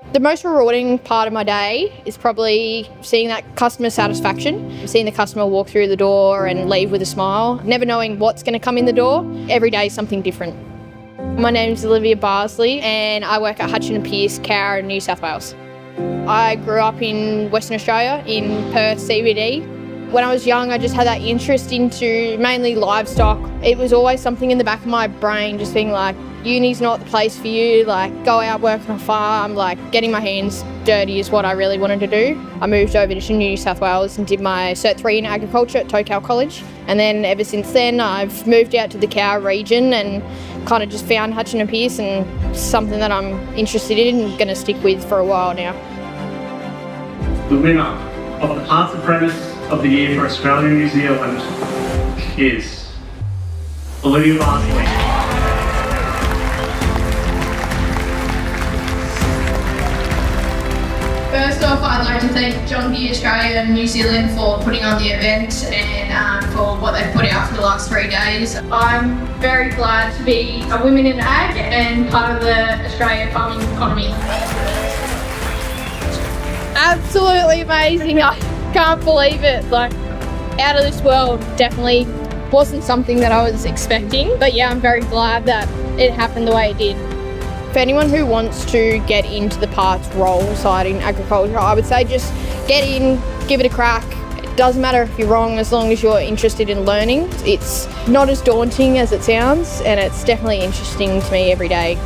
The most rewarding part of my day is probably seeing that customer satisfaction, seeing the customer walk through the door and leave with a smile, never knowing what's going to come in the door. Every day is something different. My name's Olivia Barsley and I work at Hutchin & Pearce, Cowra, New South Wales. I grew up in Western Australia, in Perth CBD. When I was young, I just had that interest into mainly livestock. It was always something in the back of my brain, just being like, uni's not the place for you, like go out, work on a farm, like getting my hands dirty is what I really wanted to do. I moved over to New South Wales and did my Cert 3 in agriculture at Cowra College. And then ever since then, I've moved out to the Cowra region and kind of just found Hutchin & Pearce and something that I'm interested in and going to stick with for a while now. The winner of the Parts Apprentice of the Year for Australia and New Zealand is Olivia Barsley. First off, I'd like to thank John Deere Australia and New Zealand for putting on the event and for what they've put out for the last 3 days. I'm very glad to be a woman in ag and part of the Australia farming economy. Absolutely amazing. I can't believe it. Like, out of this world. Definitely wasn't something that I was expecting. But yeah, I'm very glad that it happened the way it did. For anyone who wants to get into the parts role side in agriculture, I would say just get in, give it a crack. It doesn't matter if you're wrong as long as you're interested in learning. It's not as daunting as it sounds and it's definitely interesting to me every day.